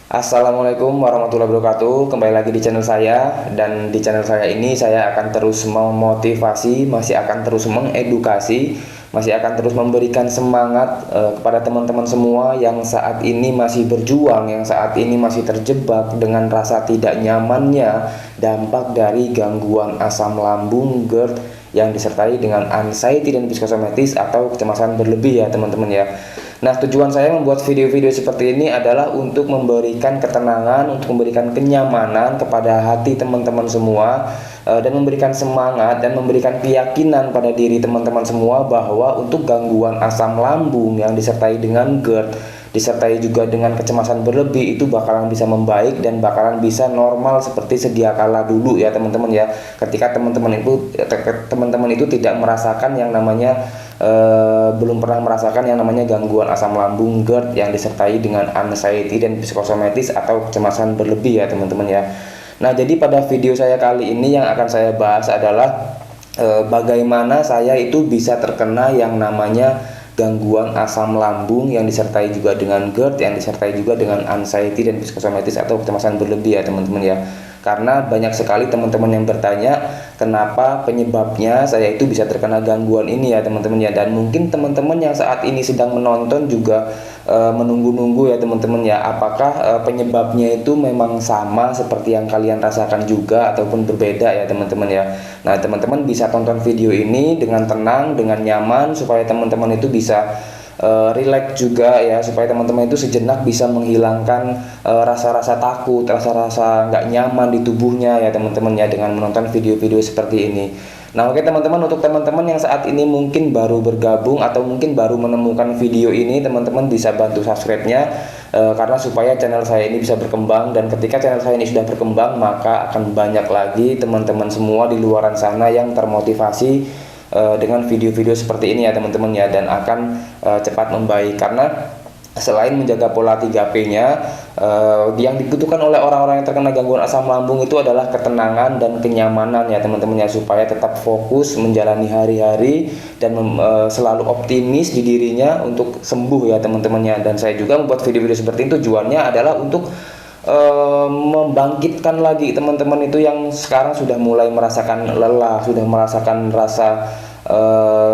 Assalamualaikum warahmatullahi wabarakatuh. Kembali lagi di channel saya, dan di channel saya ini saya akan terus memotivasi, masih akan terus mengedukasi, masih akan terus memberikan semangat kepada teman-teman semua yang saat ini masih berjuang, yang saat ini masih terjebak dengan rasa tidak nyamannya dampak dari gangguan asam lambung GERD yang disertai dengan anxiety dan psikosomatis atau kecemasan berlebih ya teman-teman ya. Nah, tujuan saya membuat video-video seperti ini adalah untuk memberikan ketenangan, untuk memberikan kenyamanan kepada hati teman-teman semua, dan memberikan semangat dan memberikan keyakinan pada diri teman-teman semua bahwa untuk gangguan asam lambung yang disertai dengan GERD, disertai juga dengan kecemasan berlebih, itu bakalan bisa membaik dan bakalan bisa normal seperti sedia kala dulu ya teman-teman ya. Ketika teman-teman itu tidak merasakan yang namanya belum pernah merasakan yang namanya gangguan asam lambung GERD yang disertai dengan anxiety dan psikosomatis atau kecemasan berlebih ya teman-teman ya. Nah, jadi pada video saya kali ini yang akan saya bahas adalah bagaimana saya itu bisa terkena yang namanya gangguan asam lambung yang disertai juga dengan GERD, yang disertai juga dengan anxiety dan psikosomatis atau kecemasan berlebih ya teman-teman ya. Karena banyak sekali teman-teman yang bertanya kenapa penyebabnya saya itu bisa terkena gangguan ini ya teman-teman ya. Dan mungkin teman-teman yang saat ini sedang menonton juga menunggu-nunggu ya teman-teman ya, apakah penyebabnya itu memang sama seperti yang kalian rasakan juga ataupun berbeda ya teman-teman ya. Nah, teman-teman bisa tonton video ini dengan tenang, dengan nyaman, supaya teman-teman itu bisa relax juga ya, supaya teman-teman itu sejenak bisa menghilangkan rasa-rasa takut, rasa-rasa nggak nyaman di tubuhnya ya teman-teman ya, dengan menonton video-video seperti ini. Nah, oke teman-teman, untuk teman-teman yang saat ini mungkin baru bergabung atau mungkin baru menemukan video ini, teman-teman bisa bantu subscribe-nya, karena supaya channel saya ini bisa berkembang. Dan ketika channel saya ini sudah berkembang, maka akan banyak lagi teman-teman semua di luaran sana yang termotivasi dengan video-video seperti ini ya teman-teman ya, dan akan cepat membaik. Karena selain menjaga pola 3P-nya, yang dibutuhkan oleh orang-orang yang terkena gangguan asam lambung itu adalah ketenangan dan kenyamanan ya teman-teman ya, supaya tetap fokus menjalani hari-hari dan selalu optimis di dirinya untuk sembuh ya teman-teman ya. Dan saya juga membuat video-video seperti itu tujuannya adalah untuk membangkitkan lagi teman-teman itu yang sekarang sudah mulai merasakan lelah, sudah merasakan rasa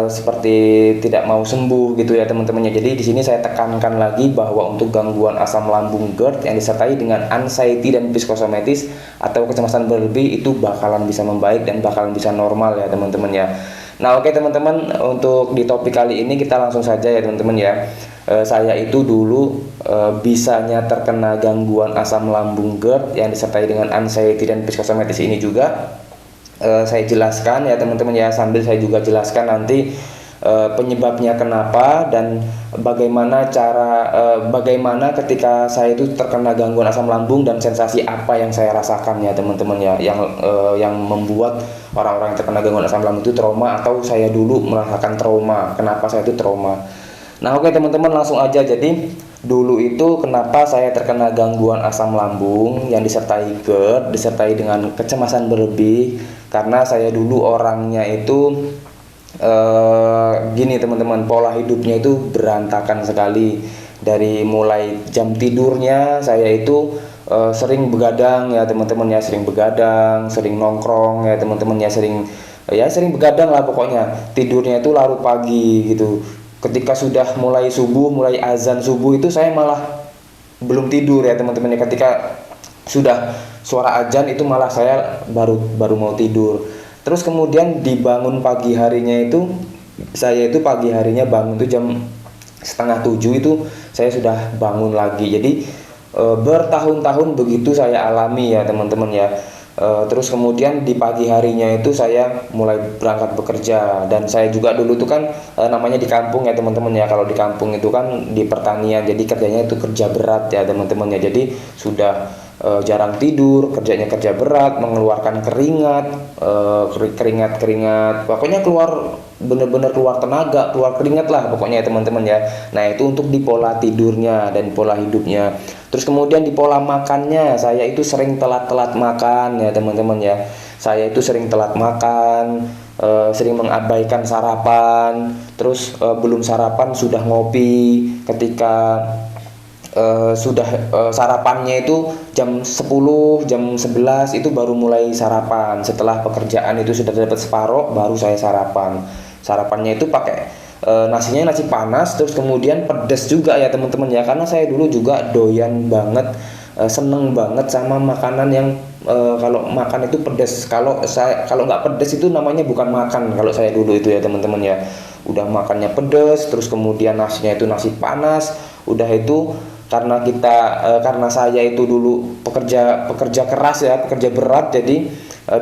seperti tidak mau sembuh gitu ya teman-temannya. Jadi di sini saya tekankan lagi bahwa untuk gangguan asam lambung GERD yang disertai dengan anxiety dan psikosomatis atau kecemasan berlebih itu bakalan bisa membaik dan bakalan bisa normal ya teman-teman ya. Nah, oke teman-teman, untuk di topik kali ini kita langsung saja ya teman-teman ya. Saya itu dulu bisanya terkena gangguan asam lambung GERD yang disertai dengan anxiety dan psikosomatis ini juga saya jelaskan ya teman-teman ya, sambil saya juga jelaskan nanti penyebabnya kenapa dan bagaimana ketika saya itu terkena gangguan asam lambung dan sensasi apa yang saya rasakan ya teman-teman ya, yang membuat orang-orang yang terkena gangguan asam lambung itu trauma, atau saya dulu merasakan trauma, kenapa saya itu trauma. Nah, oke teman-teman, langsung aja. Jadi dulu itu kenapa saya terkena gangguan asam lambung yang disertai GERD, disertai dengan kecemasan berlebih, karena saya dulu orangnya itu gini teman-teman, pola hidupnya itu berantakan sekali. Dari mulai jam tidurnya saya itu sering begadang ya teman-teman ya, sering begadang, sering nongkrong ya teman-teman ya, sering begadang lah pokoknya. Tidurnya itu larut pagi gitu. Ketika sudah mulai subuh, mulai azan subuh itu saya malah belum tidur ya teman-teman ya. Ketika sudah suara azan itu malah saya baru mau tidur. Terus kemudian dibangun pagi harinya itu, saya itu pagi harinya bangun itu jam setengah 7 itu saya sudah bangun lagi. Jadi bertahun-tahun begitu saya alami ya teman-teman ya. Terus kemudian di pagi harinya itu saya mulai berangkat bekerja, dan saya juga dulu tuh kan namanya di kampung ya teman-teman ya. Kalau di kampung itu kan di pertanian, jadi kerjanya itu kerja berat ya teman-teman ya. Jadi sudah jarang tidur, kerjanya kerja berat, mengeluarkan keringat, pokoknya bener-bener keluar tenaga, keluar keringat lah pokoknya ya teman-teman ya. Nah, itu untuk di pola tidurnya dan pola hidupnya. Terus kemudian di pola makannya, saya itu sering telat-telat makan ya teman-teman ya. Saya itu sering telat makan, sering mengabaikan sarapan. Terus belum sarapan sudah ngopi. Ketika sudah sarapannya itu jam 10, jam 11 itu baru mulai sarapan. Setelah pekerjaan itu sudah dapat separoh, baru saya sarapan. Sarapannya itu pakai nasinya nasi panas, terus kemudian pedas juga ya teman-teman ya, karena saya dulu juga doyan banget, seneng banget sama makanan yang kalau makan itu pedas. Kalau nggak pedas itu namanya bukan makan kalau saya dulu itu ya teman-teman ya. Udah makannya pedas, terus kemudian nasinya itu nasi panas, udah itu karena saya itu dulu pekerja keras ya, pekerja berat, jadi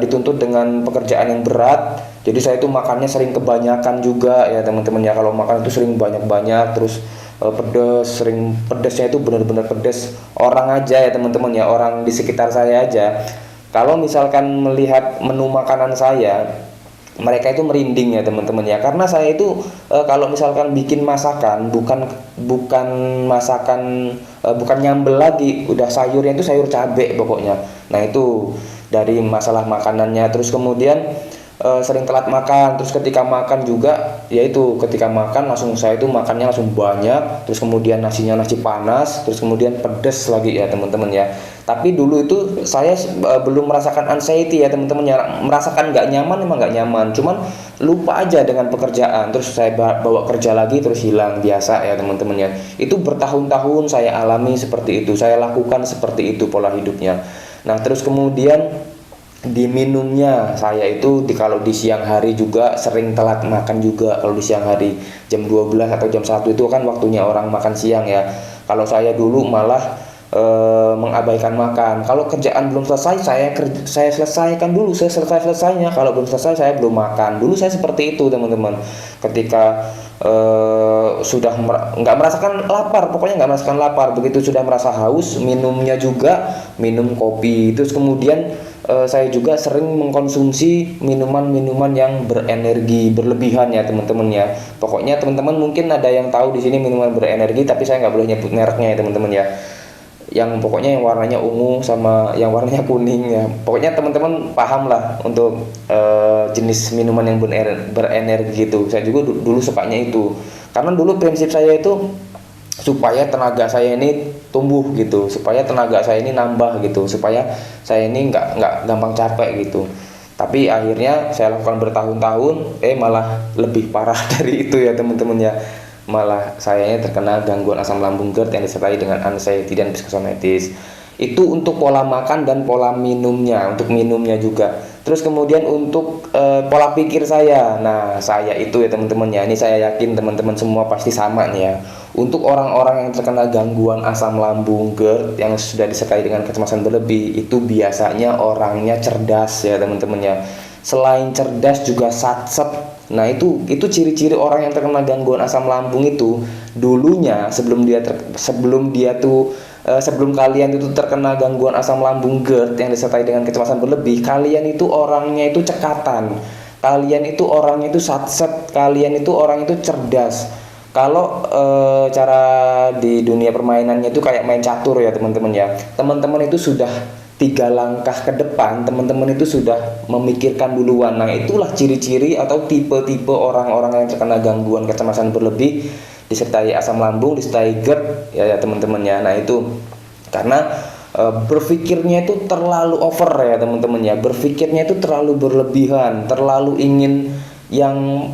dituntut dengan pekerjaan yang berat. Jadi saya itu makannya sering kebanyakan juga ya teman-teman ya. Kalau makan itu sering banyak-banyak, terus pedas, sering pedasnya itu benar-benar pedas orang aja ya teman-teman ya, orang di sekitar saya aja. Kalau misalkan melihat menu makanan saya, mereka itu merinding ya teman-teman ya, karena saya itu kalau misalkan bikin masakan bukan bukan masakan bukan nyambel lagi, udah sayurnya itu sayur cabe pokoknya. Nah itu dari masalah makanannya. Terus kemudian sering telat makan, terus ketika makan juga yaitu ketika makan langsung saya itu makannya langsung banyak, terus kemudian nasinya nasi panas, terus kemudian pedes lagi ya teman-teman ya. Tapi dulu itu saya belum merasakan anxiety ya teman-teman ya, merasakan nggak nyaman, emang nggak nyaman, cuman lupa aja dengan pekerjaan, terus saya bawa kerja lagi terus hilang biasa ya teman-teman ya. Itu bertahun-tahun saya alami seperti itu, saya lakukan seperti itu pola hidupnya. Nah terus kemudian di minumnya saya itu kalau di siang hari juga sering telat makan juga. Kalau di siang hari jam 12 atau jam 1 itu kan waktunya orang makan siang ya. Kalau saya dulu malah mengabaikan makan. Kalau kerjaan belum selesai, saya selesaikan dulu, saya selesainya. Kalau belum selesai saya belum makan. Dulu saya seperti itu teman-teman. Ketika sudah nggak merasakan lapar, pokoknya nggak merasakan lapar, begitu sudah merasa haus, minumnya juga minum kopi. Terus kemudian saya juga sering mengkonsumsi minuman-minuman yang berenergi berlebihan ya teman-teman ya. Pokoknya teman-teman mungkin ada yang tahu di sini minuman berenergi, tapi saya nggak boleh nyebut mereknya ya teman-teman ya. Yang pokoknya yang warnanya ungu sama yang warnanya kuning ya. Pokoknya teman-teman paham lah untuk jenis minuman yang berenergi itu. Saya juga dulu sukanya itu. Karena dulu prinsip saya itu supaya tenaga saya ini tumbuh gitu, supaya tenaga saya ini nambah gitu, supaya saya ini nggak gampang capek gitu. Tapi akhirnya saya lakukan bertahun-tahun, malah lebih parah dari itu ya teman-teman ya. Malah sayanya terkena gangguan asam lambung GERD yang disertai dengan anxiety dan psikosomatis. Itu untuk pola makan dan pola minumnya, untuk minumnya juga. Terus kemudian untuk pola pikir saya. Nah, saya itu ya teman-teman ya, ini saya yakin teman-teman semua pasti sama nih ya. Untuk orang-orang yang terkena gangguan asam lambung GERD yang sudah disertai dengan kecemasan berlebih, itu biasanya orangnya cerdas ya teman-teman ya. Selain cerdas juga satset. Nah, itu ciri-ciri orang yang terkena gangguan asam lambung itu dulunya sebelum kalian itu terkena gangguan asam lambung GERD yang disertai dengan kecemasan berlebih, kalian itu orangnya itu cekatan, kalian itu orangnya itu satset, kalian itu orang itu cerdas. Kalau cara di dunia permainannya itu kayak main catur ya teman-teman ya. Teman-teman itu sudah 3 langkah ke depan, teman-teman itu sudah memikirkan duluan. Nah, itulah ciri-ciri atau tipe-tipe orang-orang yang terkena gangguan kecemasan berlebih disertai asam lambung, disertai GERD ya teman-teman ya. Nah, itu karena berpikirnya itu terlalu over ya teman-teman ya. Berpikirnya itu terlalu berlebihan, terlalu ingin yang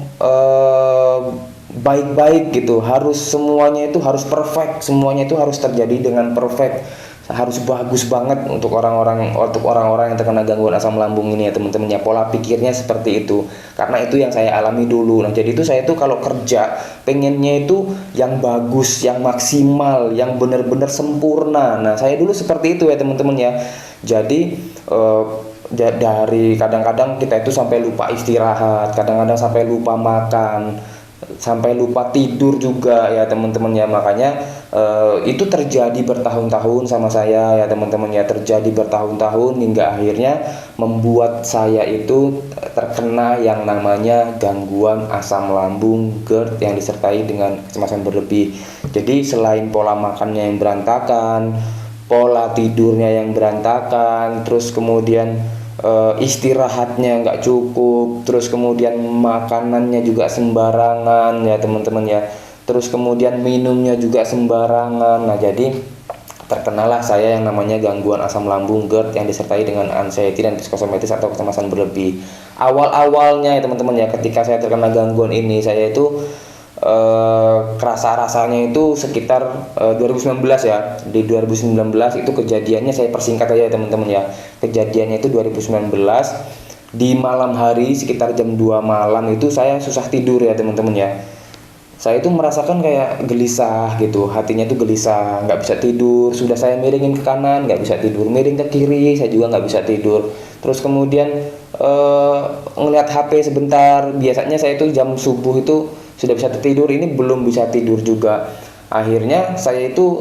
baik-baik gitu. Harus semuanya itu harus perfect, semuanya itu harus terjadi dengan perfect. Harus bagus banget untuk orang-orang yang terkena gangguan asam lambung ini ya teman-teman ya. Pola pikirnya seperti itu. Karena itu yang saya alami dulu. Nah, jadi itu saya tuh kalau kerja pengennya itu yang bagus, yang maksimal, yang benar-benar sempurna. Nah, saya dulu seperti itu ya teman-teman ya. Jadi dari kadang-kadang kita itu sampai lupa istirahat, kadang-kadang sampai lupa makan, sampai lupa tidur juga ya teman-teman ya. Makanya itu terjadi bertahun-tahun sama saya ya teman-teman ya, terjadi bertahun-tahun hingga akhirnya membuat saya itu terkena yang namanya gangguan asam lambung GERD yang disertai dengan kecemasan berlebih. Jadi selain pola makannya yang berantakan, pola tidurnya yang berantakan, terus kemudian istirahatnya nggak cukup, terus kemudian makanannya juga sembarangan ya teman-teman ya. terus kemudian minumnya juga sembarangan. Nah, jadi terkenalah saya yang namanya gangguan asam lambung GERD yang disertai dengan anxiety dan psikosomatis atau kecemasan berlebih. Awal-awalnya ya teman-teman ya, ketika saya terkena gangguan ini, saya itu kerasa rasanya itu sekitar 2019 ya. Di 2019 itu kejadiannya, saya persingkat aja ya teman-teman ya. Kejadiannya itu 2019 di malam hari sekitar jam 2 malam itu saya susah tidur ya teman-teman ya. Saya itu merasakan kayak gelisah gitu, hatinya itu gelisah, nggak bisa tidur. Sudah saya miringin ke kanan, nggak bisa tidur, miring ke kiri, saya juga nggak bisa tidur. Terus kemudian ngelihat HP sebentar. Biasanya saya itu jam subuh itu sudah bisa tidur, ini belum bisa tidur juga. Akhirnya saya itu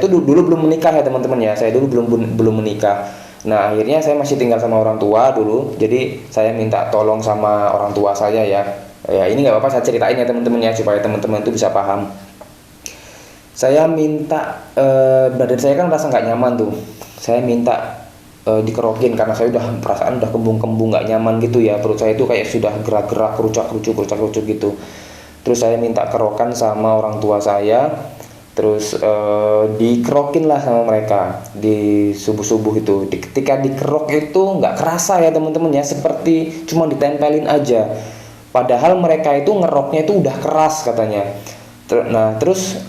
dulu belum menikah ya teman-teman ya. Saya dulu belum menikah. Nah, akhirnya saya masih tinggal sama orang tua dulu. Jadi saya minta tolong sama orang tua saya ya. Ya, ini nggak apa-apa saya ceritain ya teman-teman ya, supaya teman-teman itu bisa paham. Saya minta badan saya kan rasa nggak nyaman tuh. Saya minta dikerokin karena saya udah perasaan udah kembung-kembung nggak nyaman gitu ya. Perut saya itu kayak sudah gerak-gerak, kerucak-kerucuk gitu. Terus saya minta kerokan sama orang tua saya. Terus dikerokin lah sama mereka di subuh-subuh itu. Ketika dikerok itu nggak kerasa ya teman-teman ya, seperti cuma ditempelin aja. Padahal mereka itu ngeroknya itu udah keras katanya. Nah terus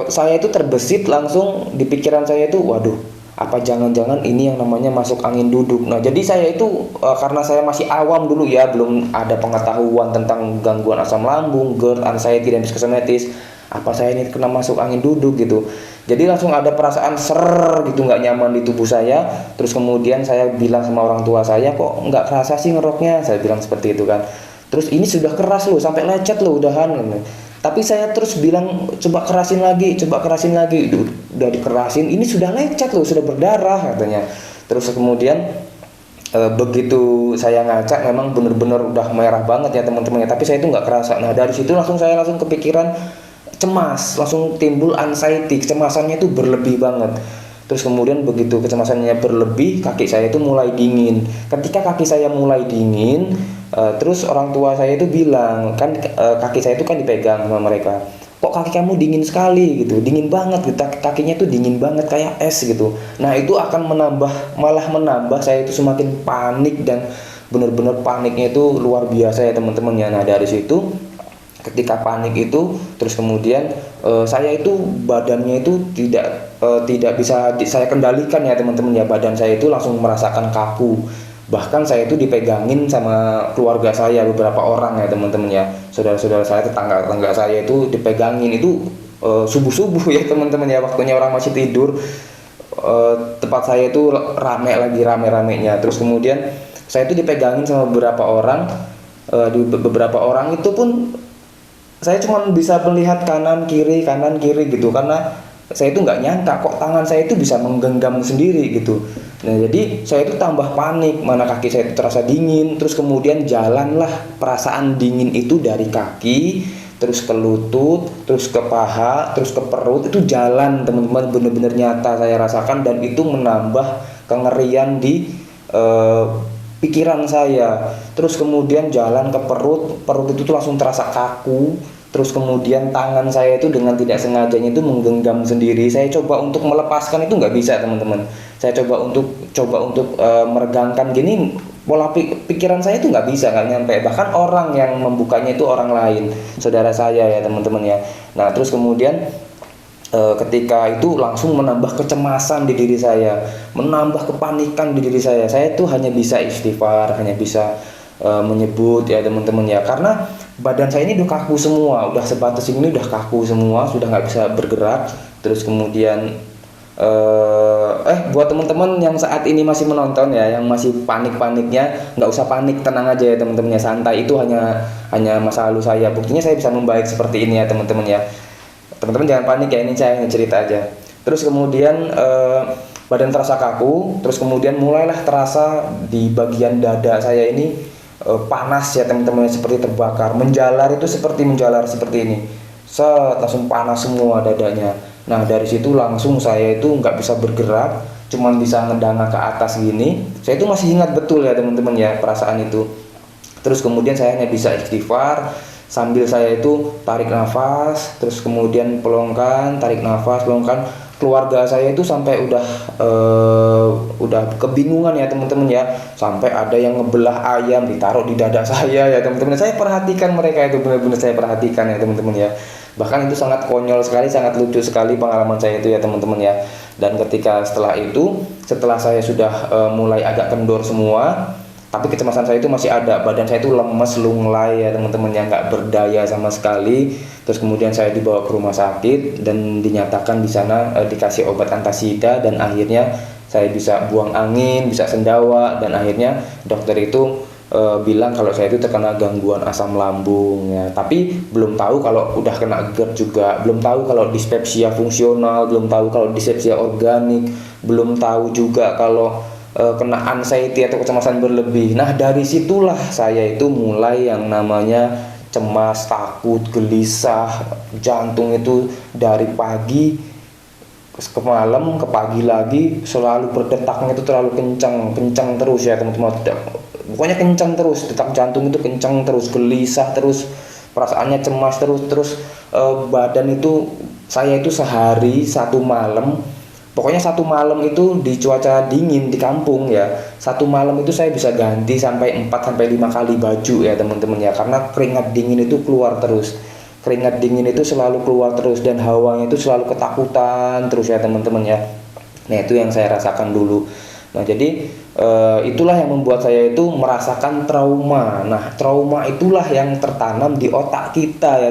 saya itu terbesit langsung di pikiran saya itu, waduh, apa jangan-jangan ini yang namanya masuk angin duduk. Nah jadi saya itu karena saya masih awam dulu ya, belum ada pengetahuan tentang gangguan asam lambung, GERD, anxiety dan psikosomatis. Apa saya ini kena masuk angin duduk gitu. Jadi langsung ada perasaan ser gitu, nggak nyaman di tubuh saya. Terus kemudian saya bilang sama orang tua saya, kok nggak kerasa sih ngeroknya, saya bilang seperti itu kan. Terus ini sudah keras loh, sampai lecet loh udahan. Tapi saya terus bilang coba kerasin lagi. Udah dikerasin, ini sudah lecet loh, sudah berdarah katanya. Terus kemudian begitu saya ngacak memang benar-benar udah merah banget ya teman-teman ya. Tapi saya itu nggak kerasa. Nah dari situ saya langsung kepikiran cemas, langsung timbul anxiety, kecemasannya itu berlebih banget. Terus kemudian begitu kecemasannya berlebih, kaki saya itu mulai dingin. Ketika kaki saya mulai dingin, terus orang tua saya itu bilang, kan kaki saya itu kan dipegang sama mereka. Kok kaki kamu dingin sekali gitu, dingin banget gitu, kakinya tuh dingin banget kayak es gitu. Nah itu akan malah menambah saya itu semakin panik, dan benar-benar paniknya itu luar biasa ya teman-teman ya. Nah dari situ ketika panik itu, terus kemudian saya itu badannya itu tidak bisa saya kendalikan ya teman-teman ya. Badan saya itu langsung merasakan kaku. Bahkan saya itu dipegangin sama keluarga saya, beberapa orang ya teman-teman ya, saudara-saudara saya, tetangga-tetangga saya itu dipegangin. Itu subuh-subuh ya teman-teman ya, waktunya orang masih tidur. Tempat saya itu rame-ramenya. Terus kemudian saya itu dipegangin sama beberapa orang. Di beberapa orang itu pun saya cuma bisa melihat kanan kiri gitu, karena saya itu nggak nyangka kok tangan saya itu bisa menggenggam sendiri gitu. Nah jadi saya itu tambah panik, mana kaki saya itu terasa dingin. Terus kemudian jalanlah perasaan dingin itu dari kaki, terus ke lutut, terus ke paha, terus ke perut. Itu jalan teman-teman, bener-bener nyata saya rasakan, dan itu menambah kengerian di pikiran saya. Terus kemudian jalan ke perut itu tuh langsung terasa kaku. Terus kemudian tangan saya itu dengan tidak sengajanya itu menggenggam sendiri. Saya coba untuk melepaskan itu nggak bisa teman-teman. Saya coba untuk meregangkan gini, pola pikiran saya itu nggak bisa, nggak nyampe. Bahkan orang yang membukanya itu orang lain, saudara saya ya teman-teman ya. Nah terus kemudian ketika itu langsung menambah kecemasan di diri saya, menambah kepanikan di diri saya. Saya tuh hanya bisa istighfar, hanya bisa menyebut ya teman-teman ya, karena badan saya ini udah kaku semua, udah sebatas ini udah kaku semua, sudah nggak bisa bergerak. Terus kemudian buat teman-teman yang saat ini masih menonton ya, yang masih panik-paniknya, nggak usah panik, tenang aja ya teman-teman ya, santai. Itu hanya masa lalu saya, buktinya saya bisa membaik seperti ini ya teman-teman ya. Teman-teman jangan panik ya, ini saya cerita aja. Terus kemudian badan terasa kaku. Terus kemudian mulailah terasa di bagian dada saya ini panas ya teman-teman, seperti terbakar, menjalar. Itu seperti menjalar seperti ini, langsung panas semua dadanya. Nah dari situ langsung saya itu nggak bisa bergerak, cuman bisa ngedanga ke atas gini. Saya itu masih ingat betul ya teman-teman ya perasaan itu. Terus kemudian saya hanya bisa istighfar, sambil saya itu tarik nafas, terus kemudian pelongkan, tarik nafas, pelongkan. Keluarga saya itu sampai udah kebingungan ya teman-teman ya, sampai ada yang ngebelah ayam ditaruh di dada saya ya teman-teman. Saya perhatikan mereka itu, benar-benar saya perhatikan ya teman-teman ya. Bahkan itu sangat konyol sekali, sangat lucu sekali pengalaman saya itu ya teman-teman ya. Dan ketika setelah saya sudah mulai agak kendor semua, tapi kecemasan saya itu masih ada, badan saya itu lemes, lunglai ya teman-teman ya, nggak berdaya sama sekali. Terus kemudian saya dibawa ke rumah sakit dan dinyatakan di sana dikasih obat antasida, dan akhirnya saya bisa buang angin, bisa sendawa, dan akhirnya dokter itu bilang kalau saya itu terkena gangguan asam lambung ya. Tapi belum tahu kalau udah kena GERD juga, belum tahu kalau dispepsia fungsional, belum tahu kalau dispepsia organik, belum tahu juga kalau kena anxiety atau kecemasan berlebih. Nah, dari situlah saya itu mulai yang namanya cemas, takut, gelisah, jantung itu dari pagi ke malam, ke pagi lagi selalu berdetaknya itu terlalu kencang terus ya teman-teman. Pokoknya kencang terus, detak jantung itu kencang terus, gelisah terus, perasaannya cemas terus badan itu, saya itu sehari satu malam. Pokoknya satu malam itu di cuaca dingin di kampung ya, satu malam itu saya bisa ganti sampai 4-5 kali baju ya teman-teman ya, karena keringat dingin itu keluar terus. Keringat dingin itu selalu keluar terus, dan hawanya itu selalu ketakutan terus ya teman-teman ya. Nah, itu yang saya rasakan dulu. Nah, jadi itulah yang membuat saya itu merasakan trauma. Nah, trauma itulah yang tertanam di otak kita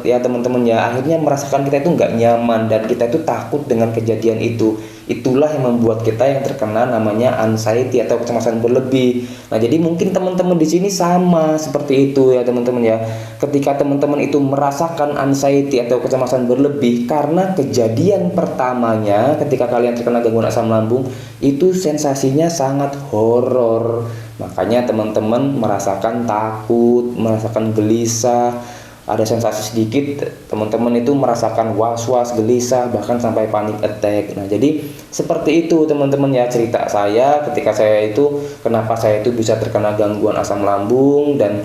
ya teman-teman ya. Akhirnya merasakan kita itu nggak nyaman, dan kita itu takut dengan kejadian itu. Itulah yang membuat kita yang terkena namanya anxiety atau kecemasan berlebih. Nah, jadi mungkin teman-teman di sini sama seperti itu ya teman-teman ya. Ketika teman-teman itu merasakan anxiety atau kecemasan berlebih karena kejadian pertamanya ketika kalian terkena gangguan asam lambung, itu sensasinya sangat horor. Makanya teman-teman merasakan takut, merasakan gelisah, ada sensasi sedikit teman-teman itu merasakan was-was, gelisah, bahkan sampai panic attack. Nah, jadi seperti itu teman-teman ya cerita saya ketika saya itu, kenapa saya itu bisa terkena gangguan asam lambung, dan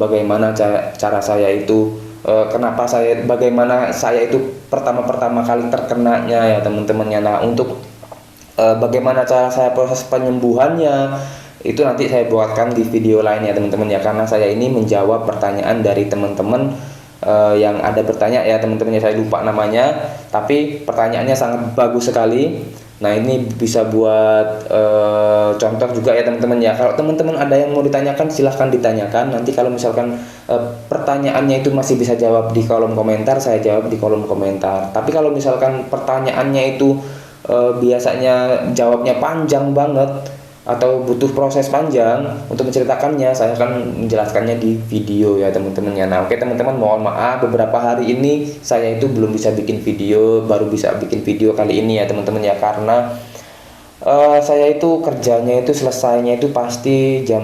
bagaimana cara saya itu, bagaimana saya itu pertama kali terkenanya ya teman-teman ya. Nah, untuk bagaimana cara saya proses penyembuhannya itu nanti saya buatkan di video lain ya teman-teman ya, karena saya ini menjawab pertanyaan dari teman-teman yang ada bertanya ya teman-teman ya. Saya lupa namanya, tapi pertanyaannya sangat bagus sekali. Nah, ini bisa buat contoh juga ya teman-teman ya. Kalau teman-teman ada yang mau ditanyakan, silahkan ditanyakan. Nanti kalau misalkan pertanyaannya itu masih bisa jawab di kolom komentar, saya jawab di kolom komentar. Tapi kalau misalkan pertanyaannya itu biasanya jawabnya panjang banget atau butuh proses panjang untuk menceritakannya, saya akan menjelaskannya di video ya teman-teman ya. Nah, oke teman-teman, mohon maaf beberapa hari ini saya itu belum bisa bikin video, baru bisa bikin video kali ini ya teman-teman ya, karena saya itu kerjanya itu selesainya itu pasti jam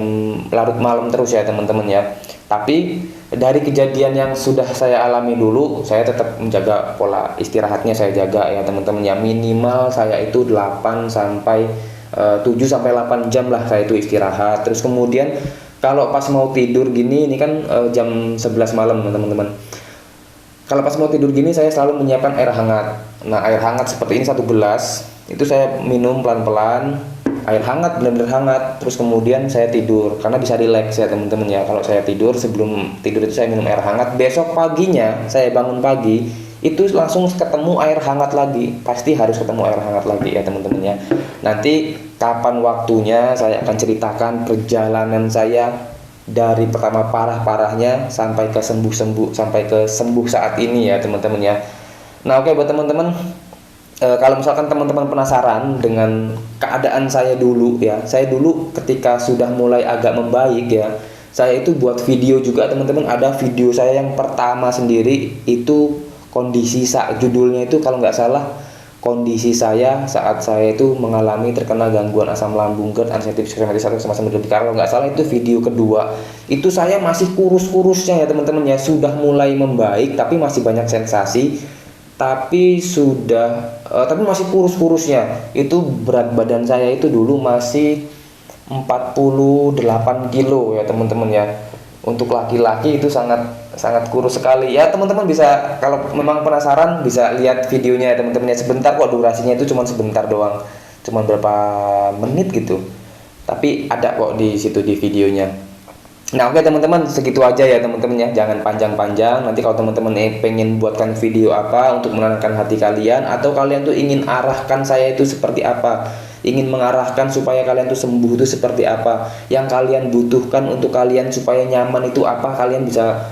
larut malam terus ya teman-teman ya. Tapi dari kejadian yang sudah saya alami dulu, saya tetap menjaga pola istirahatnya, saya jaga ya teman-teman ya. Minimal saya itu 8 sampai 7-8 jam lah saya itu istirahat. Terus kemudian kalau pas mau tidur gini, ini kan jam 11 malam teman-teman. Kalau pas mau tidur gini, saya selalu menyiapkan air hangat. Nah, air hangat seperti ini 1 gelas, itu saya minum pelan-pelan, air hangat, blender hangat. Terus kemudian saya tidur, karena bisa rileks ya teman-teman ya. Kalau saya tidur, sebelum tidur itu saya minum air hangat. Besok paginya saya bangun pagi, itu langsung ketemu air hangat lagi, pasti harus ketemu air hangat lagi ya teman-teman ya. Nanti kapan waktunya saya akan ceritakan perjalanan saya dari pertama parah-parahnya sampai ke sembuh saat ini ya teman-teman ya. Nah, oke, buat teman-teman, kalau misalkan teman-teman penasaran dengan keadaan saya dulu ya, saya dulu ketika sudah mulai agak membaik ya, saya itu buat video juga teman-teman. Ada video saya yang pertama sendiri, itu kondisi judulnya itu kalau nggak salah, kondisi saya saat saya itu mengalami terkena gangguan asam lambung, GERD, anxiety psikosomatis atau kecemasan berlebih. Kalau nggak salah itu video kedua. Itu saya masih kurus-kurusnya ya teman-teman ya, sudah mulai membaik tapi masih banyak sensasi, tapi masih kurus-kurusnya. Itu berat badan saya itu dulu masih 48 kilo ya teman-teman ya. Untuk laki-laki itu sangat sangat kurus sekali ya. Teman-teman bisa, kalau memang penasaran bisa lihat videonya ya teman-teman ya. Sebentar kok, durasinya itu cuma sebentar doang, cuma berapa menit gitu, tapi ada kok di situ di videonya. Nah oke teman-teman, segitu aja ya teman-teman ya, jangan panjang-panjang. Nanti kalau teman-teman pengen buatkan video apa untuk menenangkan hati kalian, atau kalian tuh ingin arahkan saya itu seperti apa, ingin mengarahkan supaya kalian tuh sembuh itu seperti apa, yang kalian butuhkan untuk kalian supaya nyaman itu apa, kalian bisa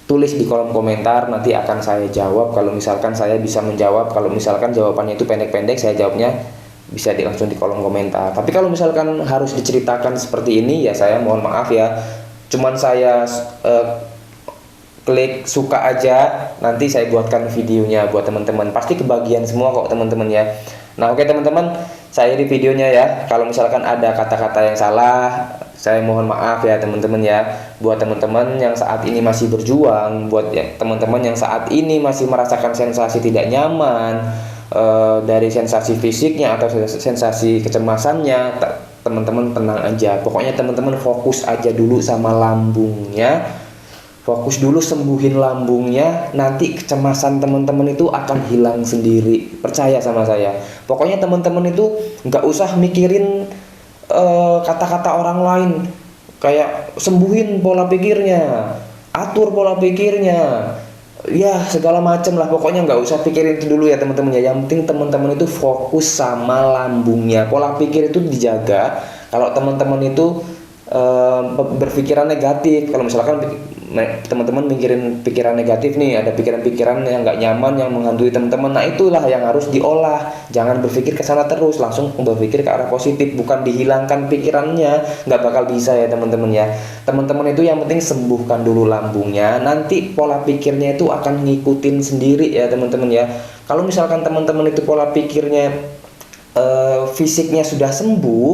tulis di kolom komentar. Nanti akan saya jawab kalau misalkan saya bisa menjawab. Kalau misalkan jawabannya itu pendek-pendek, saya jawabnya bisa langsung di kolom komentar. Tapi kalau misalkan harus diceritakan seperti ini ya, saya mohon maaf ya, cuman saya klik suka aja, nanti saya buatkan videonya buat teman-teman, pasti kebagian semua kok teman-teman ya. Nah oke teman-teman, saya di videonya ya, kalau misalkan ada kata-kata yang salah, saya mohon maaf ya teman-teman ya. Buat teman-teman yang saat ini masih berjuang, buat ya, teman-teman yang saat ini masih merasakan sensasi tidak nyaman, dari sensasi fisiknya atau sensasi kecemasannya, teman-teman tenang aja. Pokoknya teman-teman fokus aja dulu sama lambungnya, fokus dulu sembuhin lambungnya, nanti kecemasan teman-teman itu akan hilang sendiri, percaya sama saya. Pokoknya teman-teman itu nggak usah mikirin kata-kata orang lain, kayak sembuhin pola pikirnya, atur pola pikirnya, ya segala macam lah. Pokoknya nggak usah pikirin itu dulu ya teman-teman ya. Yang penting teman-teman itu fokus sama lambungnya, pola pikir itu dijaga. Kalau teman-teman itu berpikiran negatif, kalau misalkan teman-teman mikirin pikiran negatif nih, ada pikiran-pikiran yang nggak nyaman yang menghantui teman-teman, nah itulah yang harus diolah. Jangan berpikir ke sana terus, langsung berpikir ke arah positif, bukan dihilangkan pikirannya, nggak bakal bisa ya teman-teman ya. Teman-teman itu yang penting sembuhkan dulu lambungnya, nanti pola pikirnya itu akan ngikutin sendiri ya teman-teman ya. Kalau misalkan teman-teman itu pola pikirnya fisiknya sudah sembuh,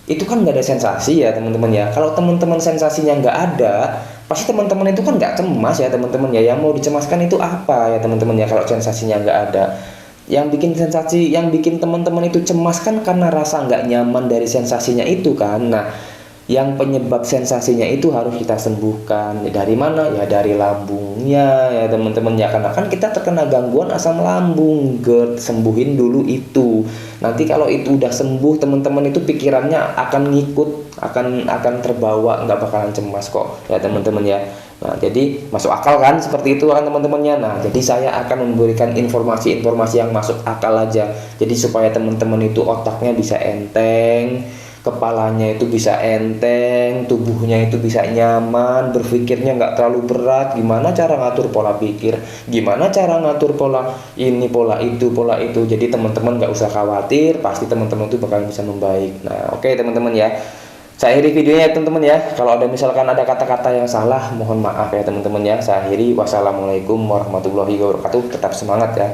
itu kan nggak ada sensasi ya teman-teman ya. Kalau teman-teman sensasinya nggak ada, pasti teman-teman itu kan nggak cemas ya teman-teman ya. Yang mau dicemaskan itu apa ya teman-teman ya, kalau sensasinya nggak ada. Yang bikin sensasi, yang bikin teman-teman itu cemas kan karena rasa nggak nyaman dari sensasinya itu kan. Nah yang penyebab sensasinya itu harus kita sembuhkan. Dari mana ya? Dari lambungnya ya teman-teman ya. Karena kan kita terkena gangguan asam lambung, GERD, sembuhin dulu itu. Nanti kalau itu udah sembuh, teman-teman itu pikirannya akan ngikut, akan terbawa, nggak bakalan cemas kok ya teman-teman ya. Nah jadi masuk akal kan seperti itu kan teman-temannya. Nah jadi saya akan memberikan informasi-informasi yang masuk akal aja, jadi supaya teman-teman itu otaknya bisa enteng, kepalanya itu bisa enteng, tubuhnya itu bisa nyaman, berpikirnya nggak terlalu berat. Gimana cara ngatur pola pikir, gimana cara ngatur pola ini, pola itu, pola itu. Jadi teman-teman nggak usah khawatir, pasti teman-teman itu bakal bisa membaik. Nah oke teman-teman ya, saya akhiri videonya ya teman-teman ya. Kalau ada misalkan ada kata-kata yang salah, mohon maaf ya teman-teman ya. Saya akhiri, wassalamualaikum warahmatullahi wabarakatuh. Tetap semangat ya.